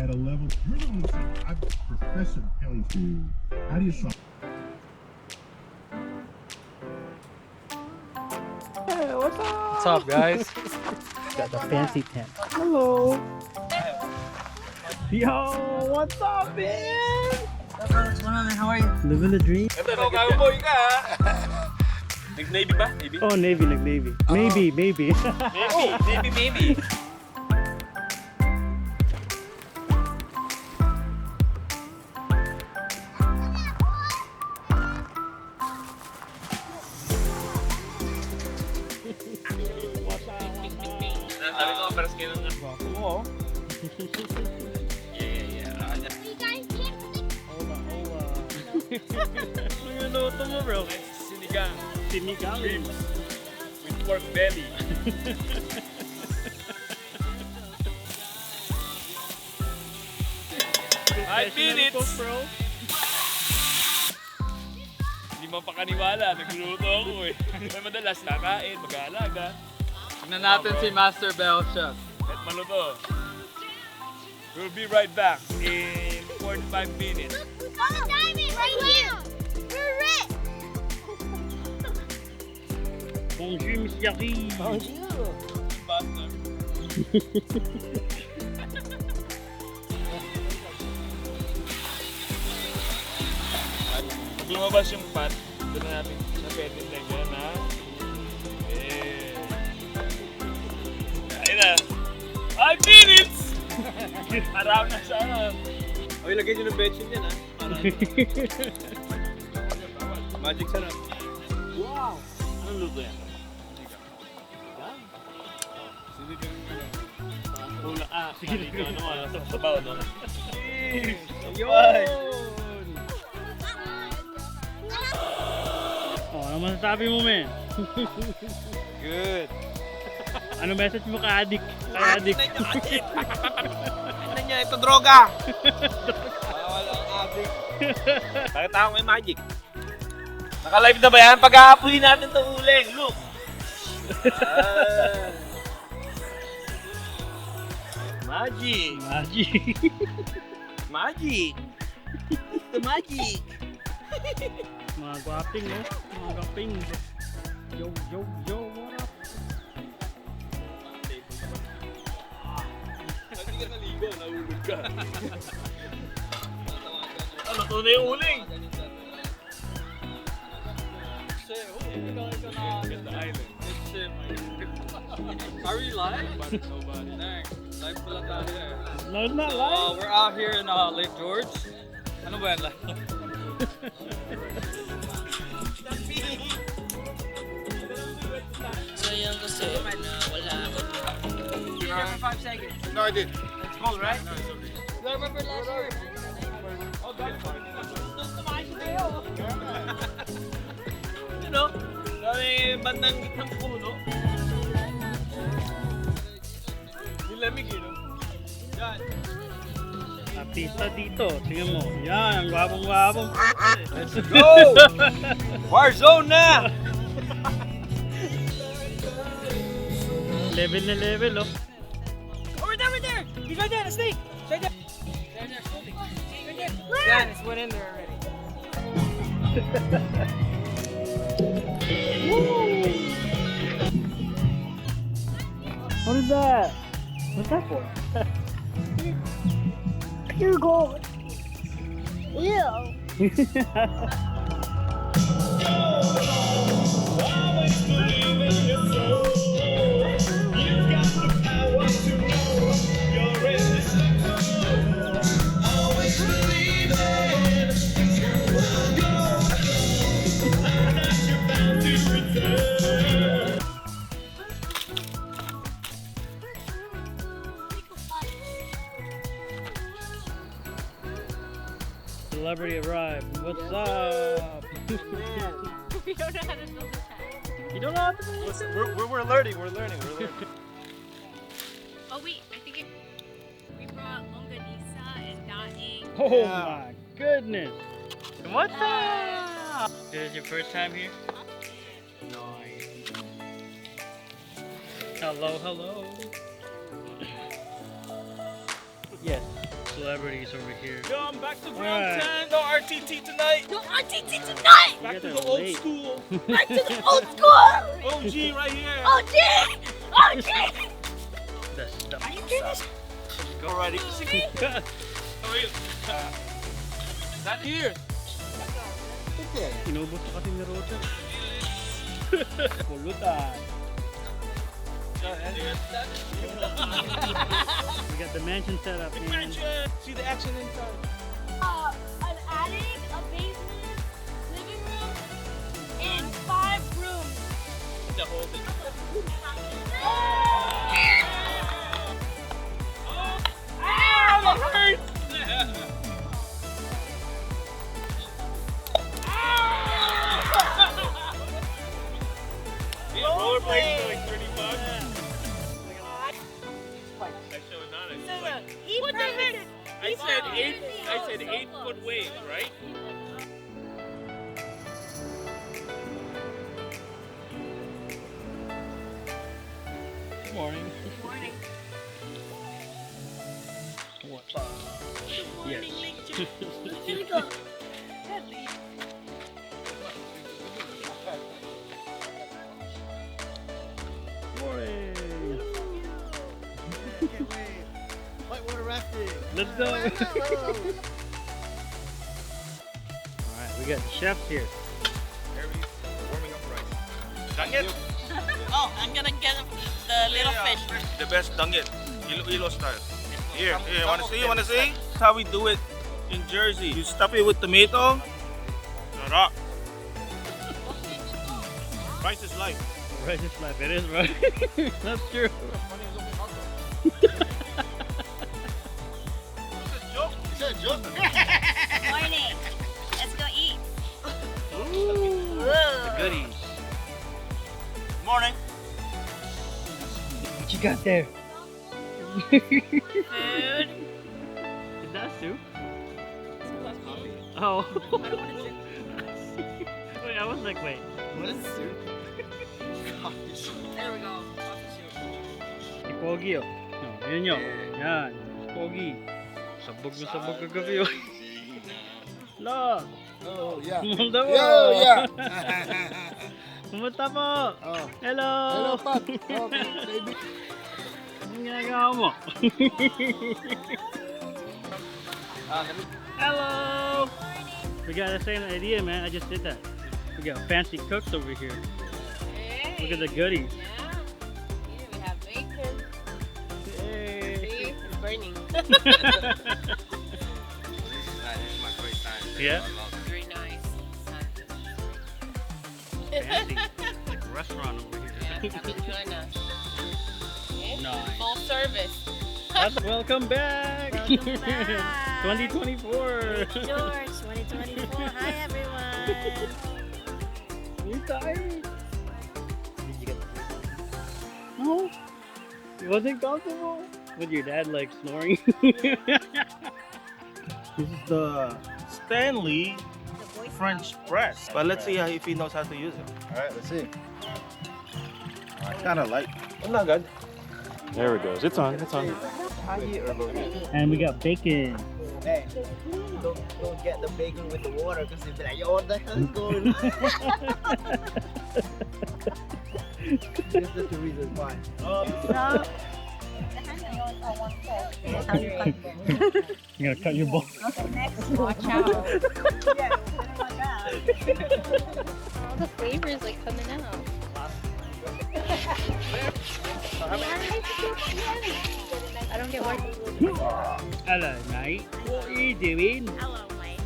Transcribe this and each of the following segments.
at a level. You're the one who said I'm Professor Pellington. How do you solve? Hey, what's up? What's up, guys? Got the fancy tent. Hello. Yo, what's up, man? What's going on, man? How are you? Living the dream. Ito, cowboy ka ha? Nag-Navy ba? Navy? Oh, Navy, nag-Navy. Maybe. Maybe. Sabi ko, paras kayo ng Guwapo mo, oh. Yeah. You guys can't stick. Owa. Ano yung luto mo, bro? Sinigang. Sinigang. Ribs. With pork belly. 5 minutes! Bro. Hindi mo pa kaniwala, nagluluto ako eh. May madalas kakain, mag-aalaga. Tignan natin si Master Bell Chef. At maluto. We'll be right back in 45 minutes. Oh, diamond right here. We're rich. Bonjour, Miss Yaki. Basta. Pag lumabas yung pot, doon na natin sa pwede lagyan na. Ayun na. 5 minutes! Araw na sa ano. O, ilagay nyo ng betchin yan ha. Magic sarap. Wow. Anong luto yan? Sinigang Ula, sige na ano, sa sabaw, no? Yun! Oh, ano masasabi mo, men? Good. Ano message mo kay Adik? Kay Adik. Ano niya, ito droga! Bawal ang addict. Bakit ako may magic? Naka-live na ba yan? Pag-aapuhin natin ito uling. Look! Magic! Magic. Magic! The magic! Mga gwaping, no? Mga gwaping. Yo, what up? Hindi ka naligo, nahulog ka. Ano, ito na yung uling! Ganda island. Are we live? Dang, live pala tayo eh. No, it's not live. We're out here in Lake George. Ano ba yan? Sayang kasi na wala ako. For 5 seconds. No, I did. It's cold, right? I remember last year. Oh, that's fine. You know? May bandang gitnang puno. Nilamig yun, no? Yan. Artista dito. Tingnan mo. Yan, ang gwapong-gwapong. Let's go! Warzone na! Level na level, oh. Oh, we're there! He's right there, the snake! He's right there! There, floating. Right there. Yeah, it's went in there already. What is that? What's that for? Pure gold. Ew. Celebrity arrived. What's up? We don't know how to build a tent. You don't know how to do this? We're learning. Oh wait, I think we brought longanisa and daing. Oh my goodness. What's up? This is your first time here? Nice. Hello. Yes. celebrities over here. Yo, I'm back to Alright. ground 10. No RTT tonight. No RTT tonight! Back You to guys the are old late. school. Back to the old school! OG right here. OG! OG! That's stuff. Are you kidding? Go already. How are you? Not here. Inubos na kasi ni Roger. Pulutan. We got the mansion set up, man. See the action inside. An attic, a basement, living room, and 5 rooms. The whole thing. That hurts. These rollerblades are like 30 bucks. That show is not I said 8-foot waves, right? Good morning. Morning. What? Yes. Here we go. Morning. Whitewater rafting. Let's go. Alright, we got the chefs here. Warming up rice. Dangit. Oh, I'm gonna get the little fish. The best dangit. Ilo style. Here, wanna see? That's how we do it in Jersey. You stuff it with tomato. Sarap. Rice is life. Right, it's life. It is right. That's true. Is that a joke? Morning. Let's go eat. The goodies. Morning. What you got there? Food. Is that soup? Oh. Wait, I was like, wait. What is soup? There we go. Si Pogi, oh. No, yun yun. Yan. Pogi. Sabog na sabog kagabi, oh. Lo! Oh, yeah. Kumusta po? Yo, yeah. Kumusta po? Oh. Hello! Hello, Pop. Oh, baby. Anong ginagawa mo? Hello! We got the same idea, man. I just did that. We got fancy cooks over here. Hey. Look at the goodies. Yeah. Here we have bacon. Hey! See? It's burning. This is my first time. Yeah? Very nice. Fancy. Like a restaurant over Yeah, here. come and join us. Okay. Nice. Full service. Welcome back! Welcome back. 2024! George, 2024. Hi, everyone. You tired? Did you get the No? It wasn't comfortable? With your dad like snoring? This is the Stanley French press. But let's see if he knows how to use it. Alright, let's see. I kind of like. It's not good. There it goes. It's on. It's on. And we got bacon. Hey, don't get the bacon with the water because they'll be like, yo, what the hell is going on? This is the reason why. You're gonna cut your ball. Watch out. All the flavors like coming out. I don't get what. Hello, mate. What are you doing? Hello, Mike.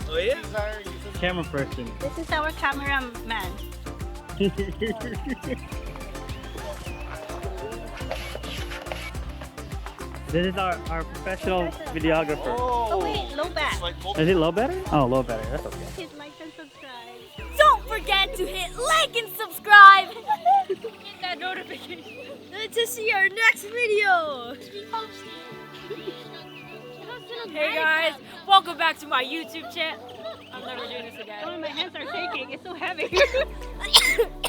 Oh yeah? Camera person. This is our cameraman. This is our professional videographer. Oh wait, low bat. Is it low better? Oh, low better. That's okay. Hit like and subscribe. Don't forget to hit like and subscribe. Hit that notification to see our next video. Hey guys, welcome back to my YouTube channel. I'm never doing this again. Oh, my hands are shaking. It's so heavy.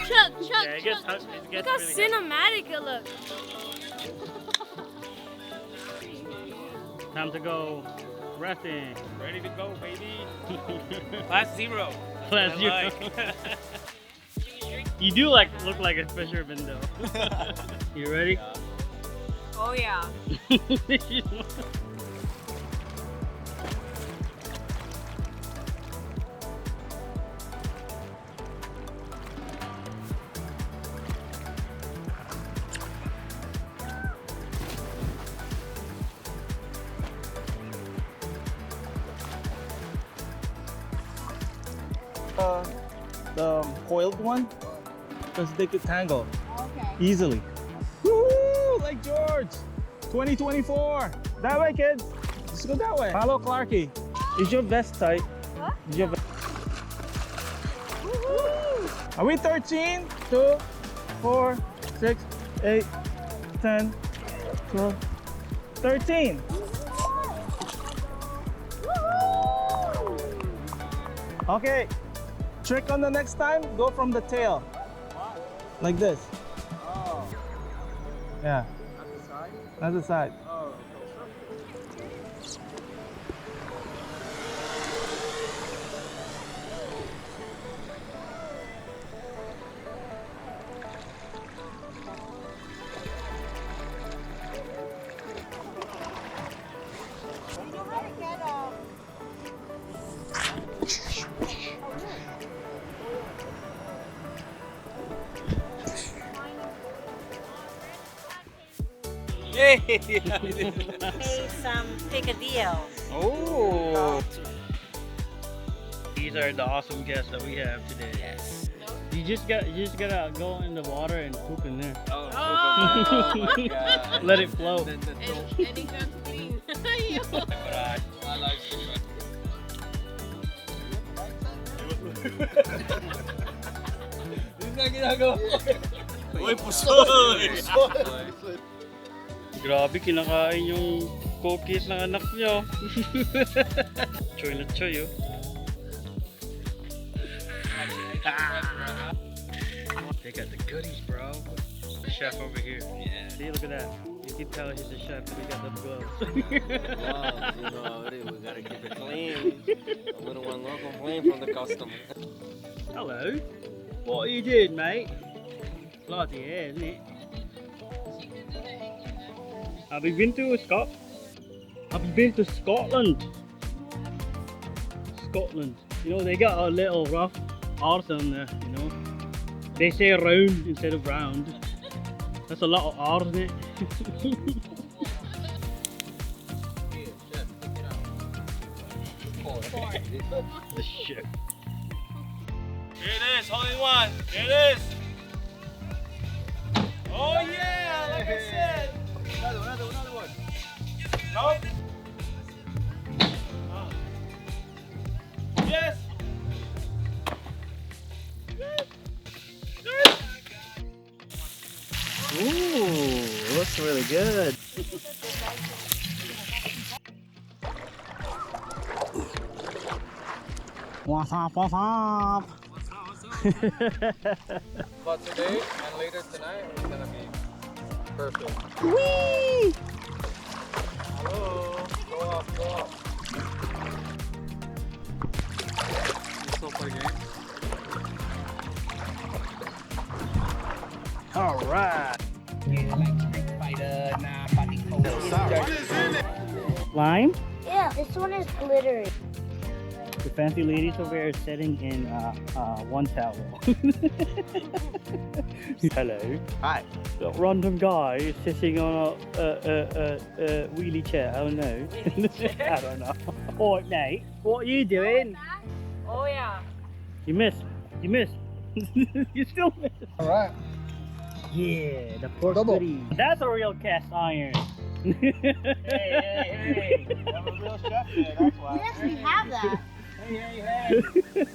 Chuck, Yeah, it gets, it Look gets how really cinematic it looks. Time to go rafting. Ready to go, baby. Class 0. Class I zero. like. You do look like a fisherman though. You ready? Oh yeah. The coiled one, because they could tangle Okay. easily. Woo! Lake George, 2024. That way, kids. Let's go that way. Follow Clarky. Is your vest tight? What? Is your vest... Are we 13? 2, 4, 6, 8, 10, 12, 13. Okay. Trick on the next time, go from the tail. Like this. Oh, Yeah, at the side? that's the side. Oh. Hey! Hey, some picadillo. Oh. These are the awesome guests that we have today. Yes. You just gotta go in the water and poop in there. Oh, Oh. my God. Let it float. And it got clean. I like it. Yun na ginagawa ko. Uy, pusoy! Grabe, kinakain yung cookies ng anak nyo. Choy na choy, oh. They got the goodies, bro. The chef over here. Yeah. See, look at that. You can tell he's a chef because he got the gloves. Gloves, you know already. We gotta keep it clean. A little one will complain from the customer. Hello. What are you doing, mate? Bloody hell, isn't it? Have you been to Scotland? Have you been to Scotland? Scotland. You know, they got a little rough arse on there, you know. They say round instead of round. That's a lot of R, isn't it? Here, chef, pick it up. The shit. Here it is, only one. Here it is. Oh yeah, like I said. Another one. No. Yes. Ooh, looks really good. What's up, what's up? But today and later tonight it's gonna be perfect. Whee! Hello. Go up. You still play games? All right. Lime? Yeah, this one is glittery. The fancy ladies over here are sitting in one towel. Hello. Hi. A random guy is sitting on a wheelie chair. Oh no. I don't know. Alright, Nate. What are you doing? Oh yeah. You missed. You missed. You still missed. Alright. Yeah, the pork Double. goodie. That's a real cast iron. Hey. I'm a real chef there, that's why. We actually have that. Hey.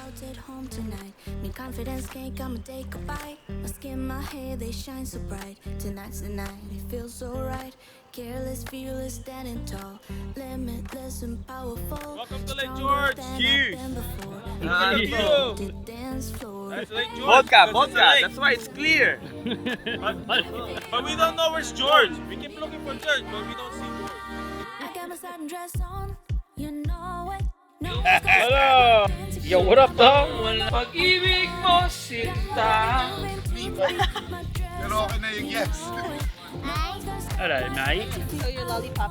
out at home tonight. Me confidence can't come and take a bite. My skin, my hair, they shine so bright. Tonight's the night, it feels so right. Careless, fearless, standing tall. Limitless and powerful. Welcome to Lake Stronger George. than I've Cheers. been before. Cheers. The dance floor. That's Lake George. Vodka, Because it's a vodka. lake. That's why it's clear. But we don't know where's George. We keep looking for George, but we don't see George. I got my satin dress on. You know it. No Hello! Yo, what up, dog? Pag-ibig mo sinta. Get off and there you guess. Alright, mate. So your lollipop.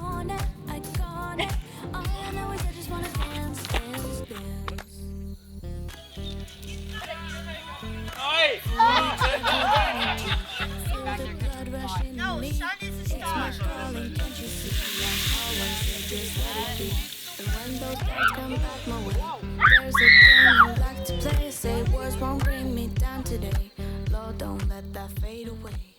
No, sun is a star. When those guys come back my way, there's a game I like to play. Say words won't bring me down today. Lord, don't let that fade away.